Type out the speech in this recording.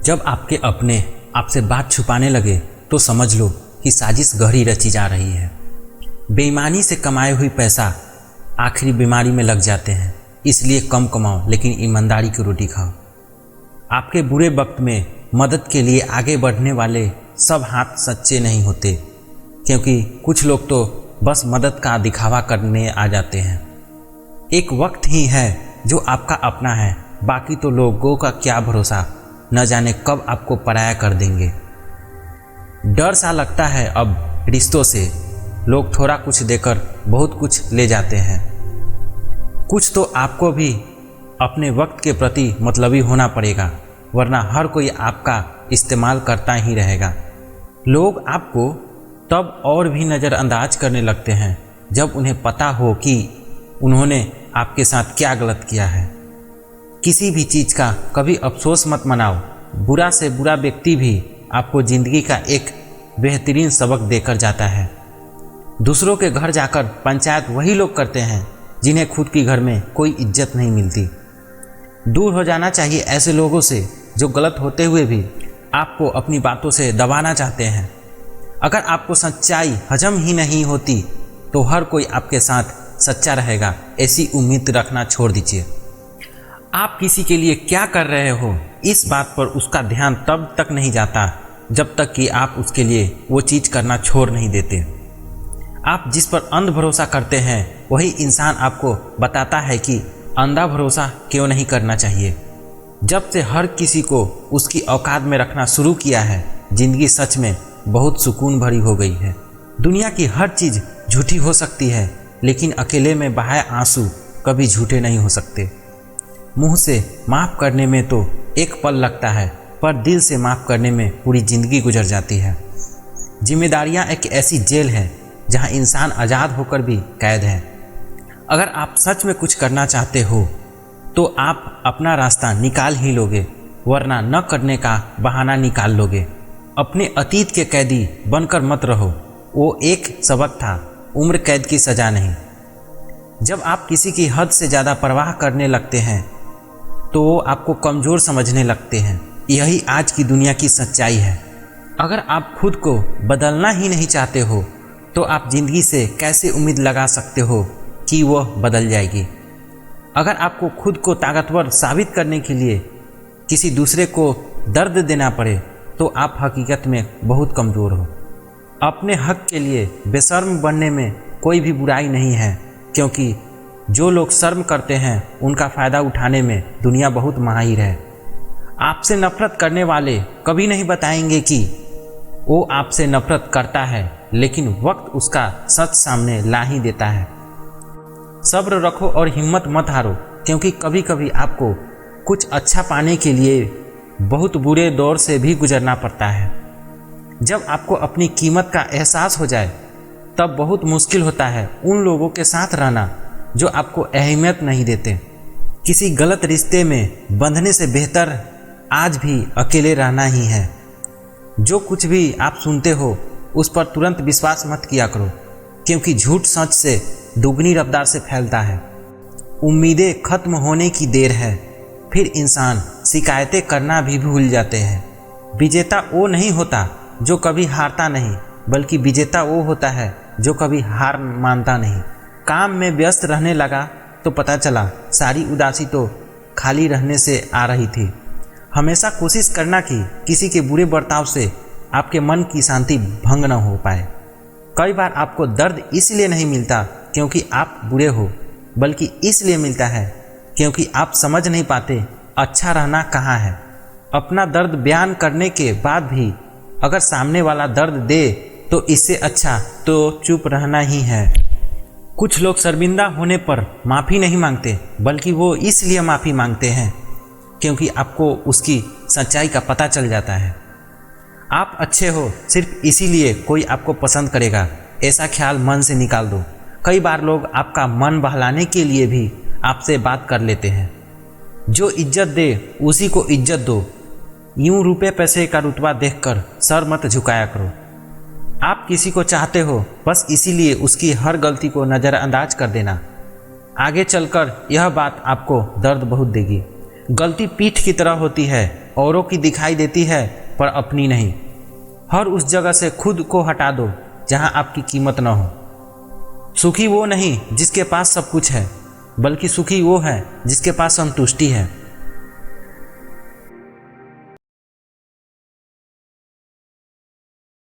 जब आपके अपने आपसे बात छुपाने लगे तो समझ लो कि साजिश गहरी रची जा रही है। बेईमानी से कमाए हुई पैसा आखिरी बीमारी में लग जाते हैं, इसलिए कम कमाओ लेकिन ईमानदारी की रोटी खाओ। आपके बुरे वक्त में मदद के लिए आगे बढ़ने वाले सब हाथ सच्चे नहीं होते, क्योंकि कुछ लोग तो बस मदद का दिखावा करने आ जाते हैं। एक वक्त ही है जो आपका अपना है, बाकी तो लोगों का क्या भरोसा, न जाने कब आपको पराया कर देंगे। डर सा लगता है अब रिश्तों से, लोग थोड़ा कुछ देकर बहुत कुछ ले जाते हैं। कुछ तो आपको भी अपने वक्त के प्रति मतलबी होना पड़ेगा, वरना हर कोई आपका इस्तेमाल करता ही रहेगा। लोग आपको तब और भी नज़रअंदाज करने लगते हैं जब उन्हें पता हो कि उन्होंने आपके साथ क्या गलत किया है। किसी भी चीज़ का कभी अफसोस मत मनाओ। बुरा से बुरा व्यक्ति भी आपको ज़िंदगी का एक बेहतरीन सबक देकर जाता है। दूसरों के घर जाकर पंचायत वही लोग करते हैं जिन्हें खुद के घर में कोई इज्जत नहीं मिलती। दूर हो जाना चाहिए ऐसे लोगों से जो गलत होते हुए भी आपको अपनी बातों से दबाना चाहते हैं। अगर आपको सच्चाई हजम ही नहीं होती तो हर कोई आपके साथ सच्चा रहेगा, ऐसी उम्मीद रखना छोड़ दीजिए। आप किसी के लिए क्या कर रहे हो, इस बात पर उसका ध्यान तब तक नहीं जाता जब तक कि आप उसके लिए वो चीज़ करना छोड़ नहीं देते। आप जिस पर अंध भरोसा करते हैं वही इंसान आपको बताता है कि अंधा भरोसा क्यों नहीं करना चाहिए। जब से हर किसी को उसकी औकात में रखना शुरू किया है, ज़िंदगी सच में बहुत सुकून भरी हो गई है। दुनिया की हर चीज़ झूठी हो सकती है, लेकिन अकेले में बहाए आंसू कभी झूठे नहीं हो सकते। मुंह से माफ़ करने में तो एक पल लगता है, पर दिल से माफ़ करने में पूरी ज़िंदगी गुजर जाती है। जिम्मेदारियां एक ऐसी जेल है जहां इंसान आज़ाद होकर भी कैद है। अगर आप सच में कुछ करना चाहते हो तो आप अपना रास्ता निकाल ही लोगे, वरना न करने का बहाना निकाल लोगे। अपने अतीत के कैदी बनकर मत रहो, वो एक सबक था, उम्र कैद की सज़ा नहीं। जब आप किसी की हद से ज़्यादा परवाह करने लगते हैं तो वो आपको कमज़ोर समझने लगते हैं। यही आज की दुनिया की सच्चाई है। अगर आप खुद को बदलना ही नहीं चाहते हो तो आप ज़िंदगी से कैसे उम्मीद लगा सकते हो कि वह बदल जाएगी। अगर आपको खुद को ताकतवर साबित करने के लिए किसी दूसरे को दर्द देना पड़े तो आप हकीकत में बहुत कमज़ोर हो। अपने हक के लिए बेशर्म बनने में कोई भी बुराई नहीं है, क्योंकि जो लोग शर्म करते हैं उनका फ़ायदा उठाने में दुनिया बहुत माहिर है। आपसे नफ़रत करने वाले कभी नहीं बताएंगे कि वो आपसे नफ़रत करता है, लेकिन वक्त उसका सच सामने ला ही देता है। सब्र रखो और हिम्मत मत हारो, क्योंकि कभी कभी आपको कुछ अच्छा पाने के लिए बहुत बुरे दौर से भी गुजरना पड़ता है। जब आपको अपनी कीमत का एहसास हो जाए तब बहुत मुश्किल होता है उन लोगों के साथ रहना जो आपको अहमियत नहीं देते। किसी गलत रिश्ते में बंधने से बेहतर आज भी अकेले रहना ही है। जो कुछ भी आप सुनते हो उस पर तुरंत विश्वास मत किया करो, क्योंकि झूठ सच से दुगनी रफ्तार से फैलता है। उम्मीदें खत्म होने की देर है, फिर इंसान शिकायतें करना भी भूल जाते हैं। विजेता वो नहीं होता जो कभी हारता नहीं, बल्कि विजेता वो होता है जो कभी हार मानता नहीं। काम में व्यस्त रहने लगा तो पता चला सारी उदासी तो खाली रहने से आ रही थी। हमेशा कोशिश करना कि किसी के बुरे बर्ताव से आपके मन की शांति भंग न हो पाए। कई बार आपको दर्द इसलिए नहीं मिलता क्योंकि आप बुरे हो, बल्कि इसलिए मिलता है क्योंकि आप समझ नहीं पाते अच्छा रहना कहाँ है। अपना दर्द बयान करने के बाद भी अगर सामने वाला दर्द दे तो इससे अच्छा तो चुप रहना ही है। कुछ लोग शर्मिंदा होने पर माफ़ी नहीं मांगते, बल्कि वो इसलिए माफ़ी मांगते हैं क्योंकि आपको उसकी सच्चाई का पता चल जाता है। आप अच्छे हो सिर्फ इसीलिए कोई आपको पसंद करेगा, ऐसा ख्याल मन से निकाल दो। कई बार लोग आपका मन बहलाने के लिए भी आपसे बात कर लेते हैं। जो इज्जत दे उसी को इज्जत दो। यूं रुपए पैसे का रुतबा देखकर सर मत झुकाया करो। आप किसी को चाहते हो बस इसीलिए उसकी हर गलती को नज़रअंदाज कर देना। आगे चलकर यह बात आपको दर्द बहुत देगी। गलती पीठ की तरह होती है, औरों की दिखाई देती है पर अपनी नहीं। हर उस जगह से खुद को हटा दो जहां आपकी कीमत न हो। सुखी वो नहीं जिसके पास सब कुछ है, बल्कि सुखी वो है जिसके पास संतुष्टि है।